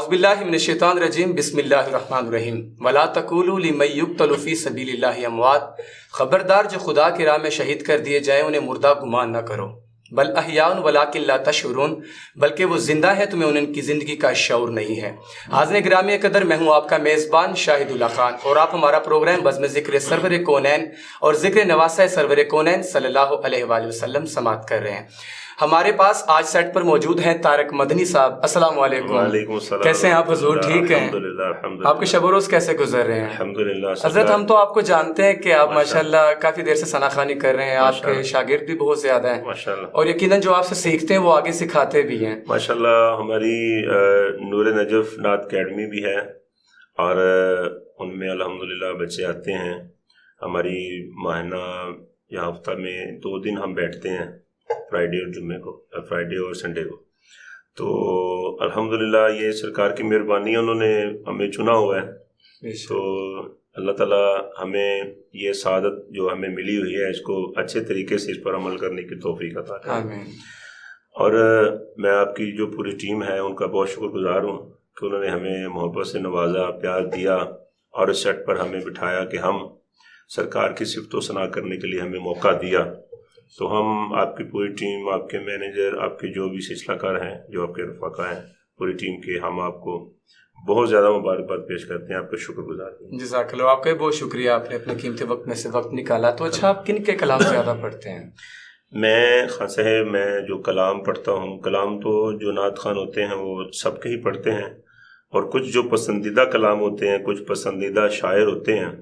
बिल्लाहि मिनश शैतानिर रजीम बिस्मिल्लाहिर रहमानिर रहीम वला तक़ूलू लिमन युक़्तलु फ़ी सबीलिल्लाहि अमवात। खबरदार जो खुदा की राह में शहीद कर दिए जाए उन्हें मुर्दा गुमान न करो। बल अहयाउन वलाकिन ला तशउरून, बल्कि वो जिंदा है तुम्हें उनकी ज़िंदगी का शऊर नहीं है। हाज़िर गिरामी कदर, मैं हूँ आपका मेज़बान शाहिदुल्ला खान और आप हमारा प्रोग्राम बज़्म ज़िक्र सरवर कौनैन और ज़िक्र नवासा सरवर कौनैन सल्लल्लाहु अलैहि वसल्लम समाअत कर रहे हैं। हमारे पास आज सेट पर मौजूद हैं तारिक मदनी साहब। अस्सलाम वालेकुम। कैसे हैं आप हुजूर? ठीक हैं? आपके शब रोज़ कैसे गुजर रहे हैं? अल्हम्दुलिल्लाह। हज़रत, हम तो आपको जानते हैं कि आप माशाल्लाह काफ़ी देर से सनाखानी कर रहे हैं, आपके शागिर्द भी बहुत ज़्यादा हैं माशाल्लाह, और यकीनन जो आपसे सीखते हैं वो आगे सिखाते भी हैं माशाल्लाह। हमारी नूर नजफ नात अकेडमी भी है और उनमें अल्हम्दुलिल्लाह बच्चे आते हैं। हमारी माहिना या हफ्ता में 2 दिन हम बैठते हैं, फ्राइडे और जुम्मे को, फ्राइडे और संडे को। तो अल्हम्दुलिल्लाह ये सरकार की मेहरबानी है, उन्होंने हमें चुना हुआ है। तो अल्लाह ताला हमें ये सादत जो हमें मिली हुई है इसको अच्छे तरीके से इस पर अमल करने की तौफीक अता करें। और मैं आपकी जो पूरी टीम है उनका बहुत शुक्रगुजार हूँ कि उन्होंने हमें मोहब्बत से नवाजा, प्यार दिया और इस सेट पर हमें बिठाया कि हम सरकार की सिफ़त व सना करने के लिए हमें मौका दिया। तो हम आपकी पूरी टीम, आपके मैनेजर, आपके जो भी सिलसिलाकार हैं, जो आपके रफ़ाक़ा हैं, पूरी टीम के हम आपको बहुत ज़्यादा मुबारकबाद पेश करते हैं, आपका शुक्रगुजार हैं। जज़ाकल्लाह। आपका बहुत शुक्रिया, आपने अपने कीमती वक्त में से वक्त निकाला। तो अच्छा, आप किन के कलाम ज़्यादा पढ़ते हैं? मैं खान साहब, मैं जो कलाम पढ़ता हूँ, कलाम तो जो नात खान होते हैं वो सबके ही पढ़ते हैं, और कुछ जो पसंदीदा कलाम होते हैं, कुछ पसंदीदा शायर होते हैं,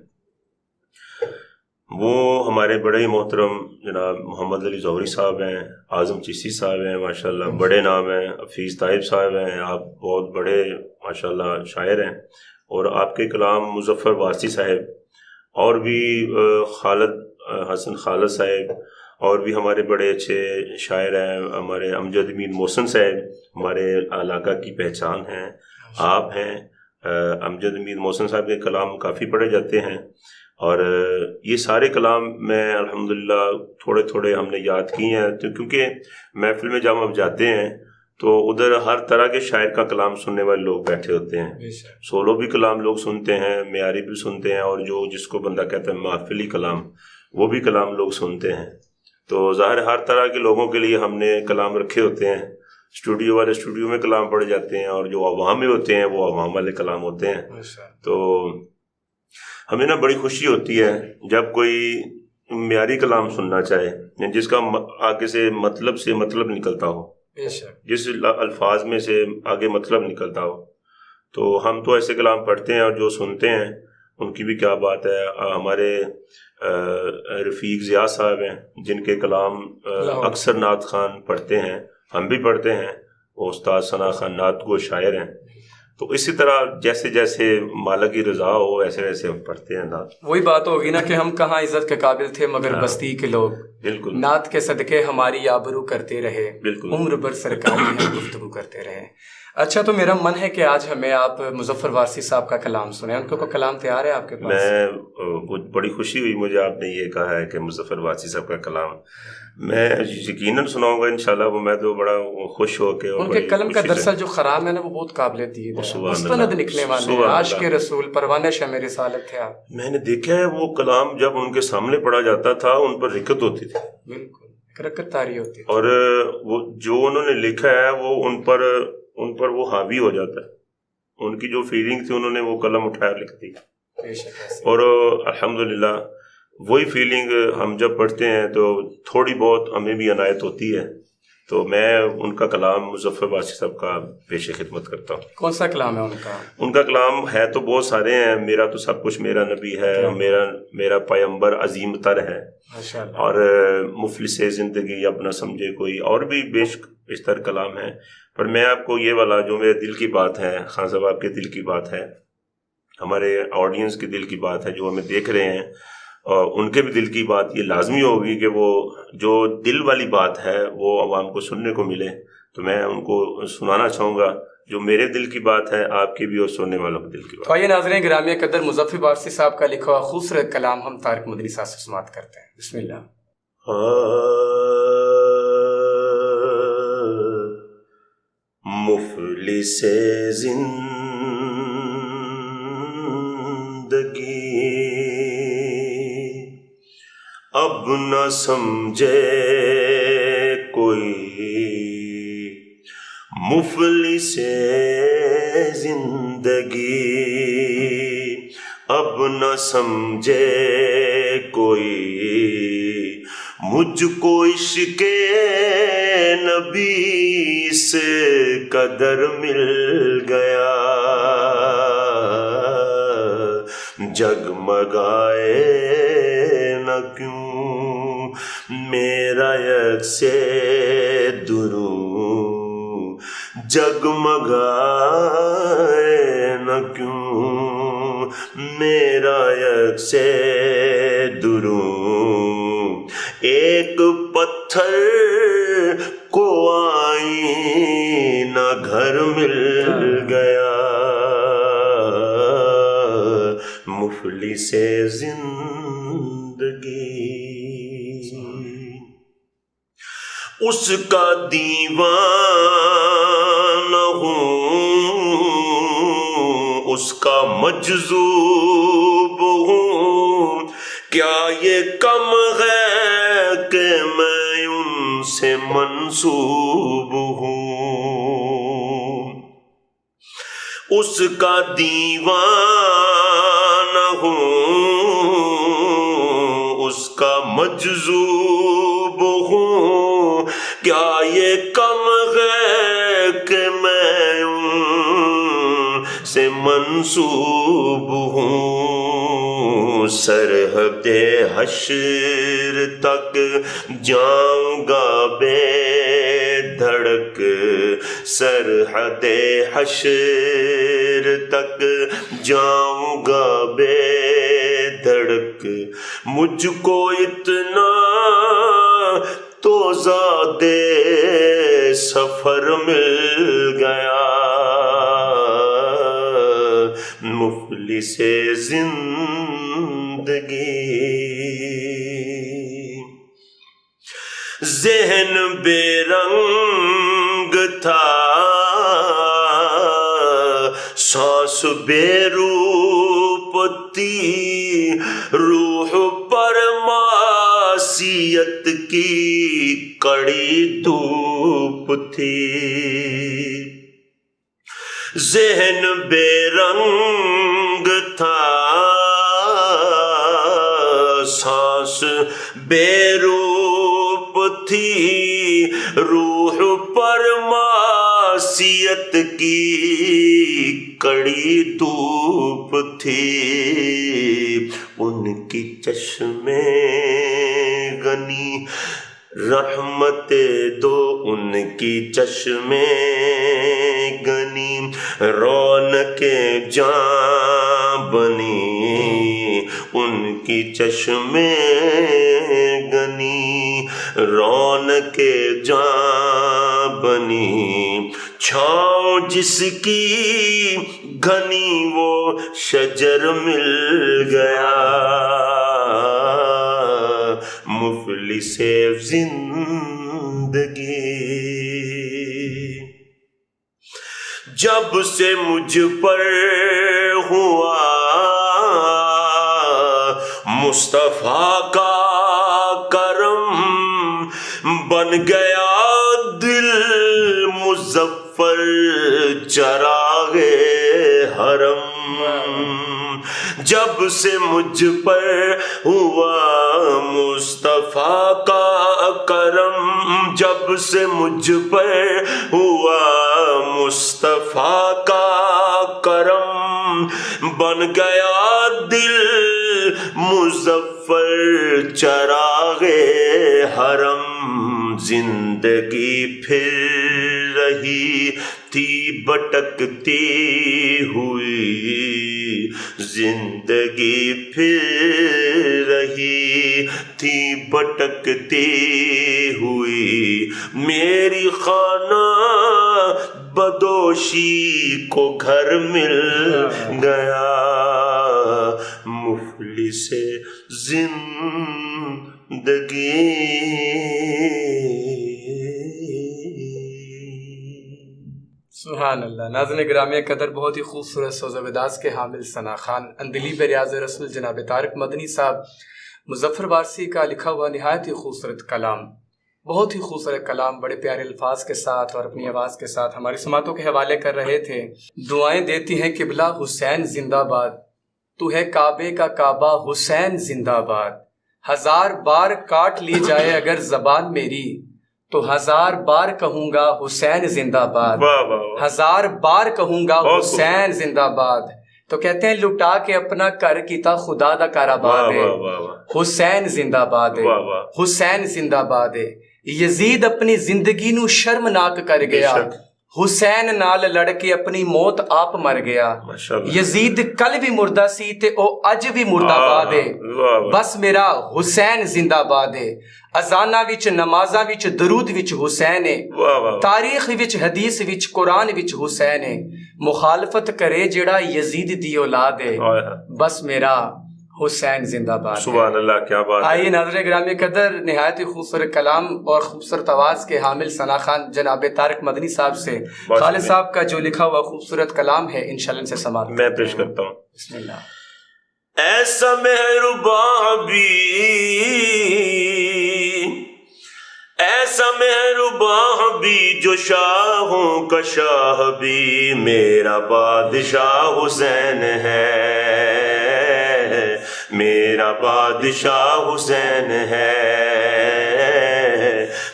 वो हमारे बड़े ही मोहतरम जनाब मोहम्मद अली ज़ौहरी साहब हैं, आज़म चिश्ती साहब हैं, माशाल्लाह बड़े नाम हैं, हफीज़ ताहिब साहब हैं, आप बहुत बड़े माशाल्लाह शायर हैं। और आपके कलाम मुज़फ़्फ़र वारसी साहब, और भी खालिद हसन खालिद साहब, और भी हमारे बड़े अच्छे शायर हैं, हमारे अमजद अमीन मोहसिन साहब हमारे इलाका की पहचान हैं, आप हैं। अमजद अमीन मोहसिन साहब के कलाम काफ़ी पढ़े जाते हैं, और ये सारे कलाम मैं अल्हम्दुलिल्लाह थोड़े थोड़े हमने याद किए हैं। तो क्योंकि महफिल में जब हम जाते हैं तो उधर हर तरह के शायर का कलाम सुनने वाले लोग बैठे होते हैं। सोलो भी कलाम लोग सुनते हैं, मेयारी भी सुनते हैं, और जो जिसको बंदा कहता है महफिली कलाम, वो भी कलाम लोग सुनते हैं। तो ज़ाहिर हर तरह के लोगों के लिए हमने कलाम रखे होते हैं। स्टूडियो वाले स्टूडियो में कलाम पढ़े जाते हैं, और जो अवाम में होते हैं वो अवाम वाले कलाम होते हैं। तो हमें ना बड़ी खुशी होती है जब कोई म्यारी कलाम सुनना चाहे, जिसका आगे से मतलब निकलता हो, जिस अल्फाज में से आगे मतलब निकलता हो। तो हम तो ऐसे कलाम पढ़ते हैं, और जो सुनते हैं उनकी भी क्या बात है। हमारे रफ़ीक ज़िया साहब हैं, जिनके कलाम अक्सर नात खान पढ़ते हैं, हम भी पढ़ते हैं। वो उस्ताद सना खान नात गो शायर हैं। तो इसी तरह जैसे जैसे मालिक की रज़ा हो वैसे वैसे हम पढ़ते हैं नात। वही बात होगी ना कि हम कहाँ इज्जत के काबिल थे मगर बस्ती के लोग, बिल्कुल, नात के सदके हमारी आबरू करते रहे, बिल्कुल, उम्र भर सरकारी हम गुफ्तगू करते रहे। अच्छा, तो मेरा मन है कि आज हमें आप मुज़फ़्फ़र वारसी साहब का कलाम सुने। उनका कोई कलाम तैयार है आपके पास? मैं बड़ी खुशी हुई मुझे आपने ये कहा है कि मुज़फ़्फ़र वारसी साहब का कलाम मैं यकीनन सुनाऊंगा इंशाल्लाह। वो मैं तो बड़ा खुश हो के, उनके कलम का दरअसल जो खराम है ना वो बहुत काबिल दीद है, मुस्तनद निकले वाले हैं, आशिक़ रसूल परवाने शमे रिसालत थे आप। मैंने देखा है वो कलाम जब उनके सामने पढ़ा जाता था उन पर रिकत होती थी, बिल्कुल रकत तारी होती थी, और वो जो उन्होंने लिखा है वो उन पर वो हावी हो जाता है। उनकी जो फीलिंग थी उन्होंने वो कलम उठाया लिख दी, और अल्हम्दुलिल्लाह वही फीलिंग हम जब पढ़ते हैं तो थोड़ी बहुत हमें भी अनायत होती है। तो मैं उनका कलाम मुज़फ़्फ़र वारसी साहब का पेश खिदमत करता हूँ। कौन सा कलाम है उनका? उनका कलाम है तो बहुत सारे हैं। मेरा तो सब कुछ मेरा नबी है, मेरा पैगंबर अजीम तर है, और मुफलिस ज़िंदगी अपना समझे कोई, और भी बेशतर कलाम है। पर मैं आपको ये वाला जो मेरे दिल की बात है, खान साहब आपके दिल की बात है, हमारे ऑडियंस के दिल की बात है, जो हमें देख रहे हैं और उनके भी दिल की बात, ये लाजमी होगी कि वो जो दिल वाली बात है वो आवाम को सुनने को मिले। तो मैं उनको सुनाना चाहूँगा जो मेरे दिल की बात है, आपकी भी और सुनने वालों के दिल की बात। आइए नाज़रीन गिरामी कदर, मुज़फ़्फ़र वारसी साहब का लिखा हुआ खूबसूरत कलाम हम तारिक मदनी साहब से समाअत करते हैं। बिस्मिल्लाह। मुफलिस مفلس زندگی اب نہ سمجھے کوئی، مفلس زندگی اب نہ سمجھے کوئی، مجھ کو عشق نبی سے قدر مل گیا، جگمگائے نہ کیوں میرا یکس دروں، جگمگائے نہ کیوں میرا یکس دروں، ایک پتھر کو آئینہ گھر مل گیا، مفلس زندگی اس کا دیوانہ ہوں، اس کا مجذوب ہوں، کیا یہ کم ہے کہ میں ان سے منسوب ہوں، اس کا دیوانہ ہوں، اس کا مجذوب ہوں، کیا یہ کم ہے کہ میں ان سے منسوب ہوں، سرحد حشر تک جاؤں گا بے دھڑک، سرحد حشر تک جاؤں گا بے دھڑک، مجھ کو اتنا تو زیادہ سفر مل گیا، مفلس زندگی ذہن بے رنگ تھا، سانس بے روپ تھی، روح پر معصیت کی کڑی دھوپ تھی، ذہن بے رنگ تھا، سانس بے روپ تھی، روح پر معصیت کی کڑی دھوپ تھی، ان کی چشمیں گنی رحمت دو، ان کی چشمیں گنی رونق جاں بنی، ان کی چشمیں گنی رونق جاں بنی، چھاؤں جس کی گھنی وہ شجر مل گیا، مفلس زندگی جب سے مجھ پر ہوا مصطفیٰ کا کرم، بن گیا دل مظفر چراغ حرم، جب سے مجھ پر ہوا مصطفیٰ کا کرم، جب سے مجھ پر ہوا مصطفیٰ کا کرم، بن گیا دل مظفر چراغ حرم، زندگی پھر رہی تھی بھٹکتی ہوئی، زندگی پھر رہی تھی بھٹکتی ہوئی، میری خانہ بدوشی کو گھر مل گیا، مفلس زندگی سبحان اللہ. ناظرین گرامی قدر، بہت ہی خوبصورت سوز و وداز کے حامل ثنا خان اندلیب ریاض رسول جناب طارق مدنی صاحب مظفر وارسی کا لکھا ہوا نہایت ہی خوبصورت کلام، بہت ہی خوبصورت کلام، بڑے پیارے الفاظ کے ساتھ اور اپنی آواز کے ساتھ ہماری سماعتوں کے حوالے کر رہے تھے. دعائیں دیتی ہیں قبلہ حسین زندہ باد، تو ہے کعبے کا کعبہ حسین زندہ باد. 1000 بار کاٹ لی جائے اگر زبان میری، تو 1000 بار کہوں گا حسین زندہ باد. 1000 بار کہوں گا حسین زندہ باد. تو کہتے ہیں لٹا کے اپنا کر کیتا خدا دا کارآباد ہے، حسین زندہ باد ہے، حسین زندہ باد ہے. یزید اپنی زندگی نو شرمناک کر گیا، حسین نال لڑ کے اپنی موت آپ مر گیا. یزید کل بھی مردہ سی تے او اج بھی مردہ باد ہے، بس میرا حسین زندہ باد ہے. اذاناں وچ نمازاں وچ درود وچ حسین ہے، تاریخ وچ حدیث وچ قرآن وچ حسین ہے. مخالفت کرے جڑا یزید دی اولاد ہے، بس میرا حسین زندہ باد. سبحان اللہ، کیا بات. آئیے ناظرین گرامی قدر، نہایت ہی خوبصورت کلام اور خوبصورت آواز کے حامل ثنا خان جناب طارق مدنی صاحب سے خالد صاحب کا جو لکھا ہوا خوبصورت کلام ہے انشاءاللہ ان سے سماعت میں پیش کرتا ہوں. بسم اللہ. ایسا مہرباں بھی، ایسا مہرباں بھی جو شاہوں کا شاہ بھی، میرا بادشاہ حسین ہے، میرا بادشاہ حسین ہے،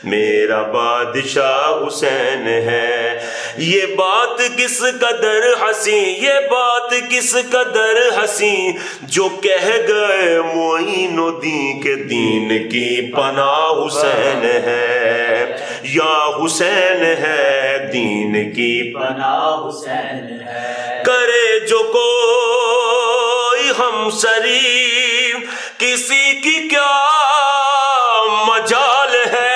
میرا بادشاہ حسین ہے. یہ بات کس قدر حسین، یہ بات کس قدر حسین، جو کہہ گئے معین الدین کے دین کی پناہ حسین ہے، یا حسین ہے دین کی پناہ حسین ہے. کرے جو کوئی ہمسری کسی کی کیا مجال ہے،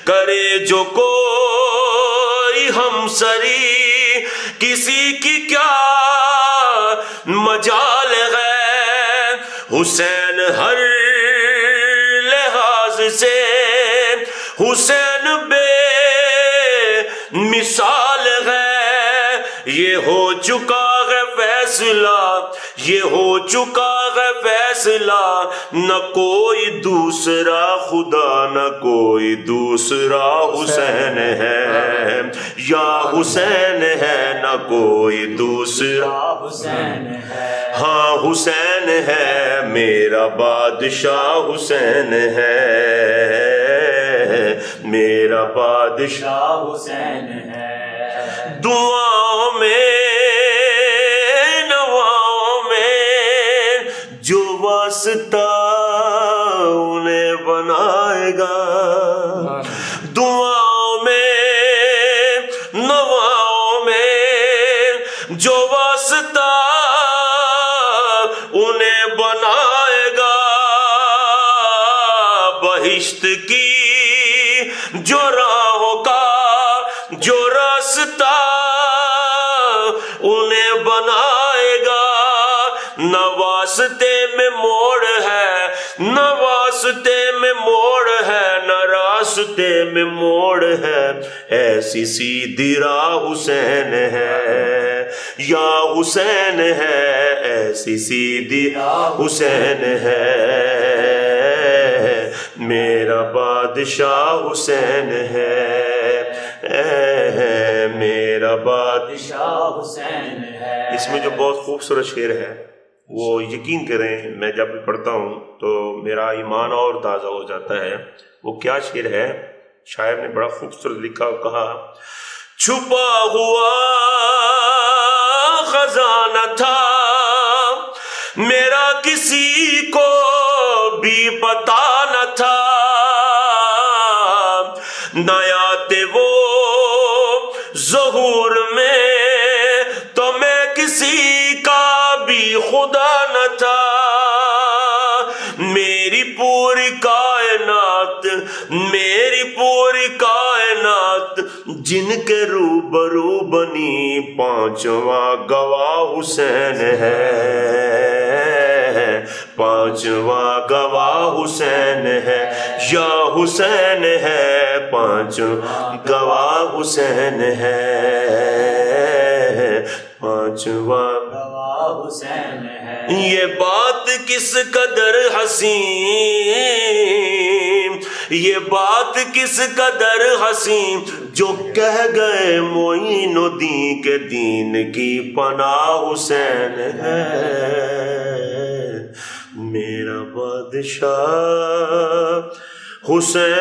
کرے جو کوئی ہمسری کسی کی کیا مجال ہے. حسین ہر لحاظ سے حسین بے مثال ہے. یہ ہو چکا ہے فیصلہ، یہ ہو چکا ہے فیصلہ، نہ کوئی دوسرا خدا نہ کوئی دوسرا حسین ہے، یا حسین ہے نہ کوئی دوسرا حسین ہے. ہاں حسین ہے میرا بادشاہ حسین ہے، میرا بادشاہ حسین ہے. دعاؤں میں نواؤں میں جو واسطہ انہیں بنائے گا، دعاؤں میں نواؤں میں جو واسطہ انہیں بنائے گا، بہشت کی جو راہوں کا جو راستہ انہیں بنائے گا. نہ واسطے میں موڑ ہے، نہ واسطے میں موڑ ہے، نہ راستے میں موڑ ہے، ایسی سیدھی راہ حسین ہے، یا حسین ہے ایسی سیدھی راہ حسین ہے. میرا بادشاہ حسین ہے، میرا بادشاہ حسین ہے. اس میں جو بہت خوبصورت شعر ہے وہ یقین کریں میں جب بھی پڑھتا ہوں تو میرا ایمان اور تازہ ہو جاتا ہے. وہ کیا شعر ہے؟ شاعر نے بڑا خوبصورت لکھا اور کہا، چھپا ہوا خزانہ تھا میرا کسی کو بھی پتا نہ تھا، نیاتے وہ ظہور میں تو میں کسی کا بھی خدا نہ تھا. میری پوری کائنات، میری پوری کائنات جن کے روبرو بنی، پانچواں گواہ حسین ہے، پانچواں گواہ حسین ہے یا حسین ہے، پانچواں گواہ حسین ہے، پانچواں گواہ حسین ہے۔ یہ بات کس قدر حسین، یہ بات کس قدر حسین، جو کہہ گئے معین الدین کے دین کی پناہ حسین ہے، میرا بادشاہ حسین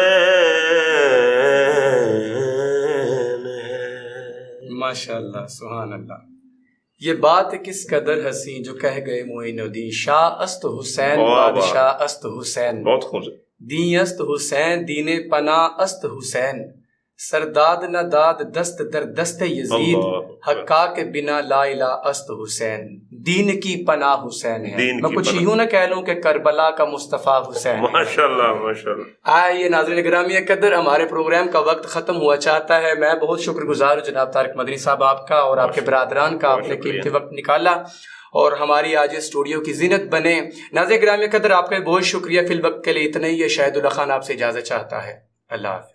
ہے۔ ماشاءاللہ، سبحان اللہ۔ یہ بات کس قدر حسین، جو کہہ گئے معین الدین، شاہ است حسین بادشاہ است حسین، بہت خوش، دین است حسین دین پناہ است حسین، سرداد نہ داد دست در دست یزید، حقا کے بنا لا الہ است حسین، دین کی پناہ حسین ہے۔ میں کچھ یوں نہ کہہ لوں کہ کربلا کا مصطفیٰ حسین ہے۔ ماشاءاللہ ماشاءاللہ۔ آئیے ناظرین گرامی قدر، ہمارے پروگرام کا وقت ختم ہوا چاہتا ہے۔ میں بہت شکر گزار ہوں جناب طارق مدنی صاحب آپ کا اور آپ کے برادران کا، آپ نے قیمتی وقت نکالا اور ہماری آج اسٹوڈیو کی زینت بنے۔ ناظرین گرامی قدر، آپ کا بہت شکریہ۔ فی الوقت کے لیے اتنا ہی ہے۔ شاہد اللہ خان آپ سے اجازت چاہتا ہے۔ اللہ حافظ۔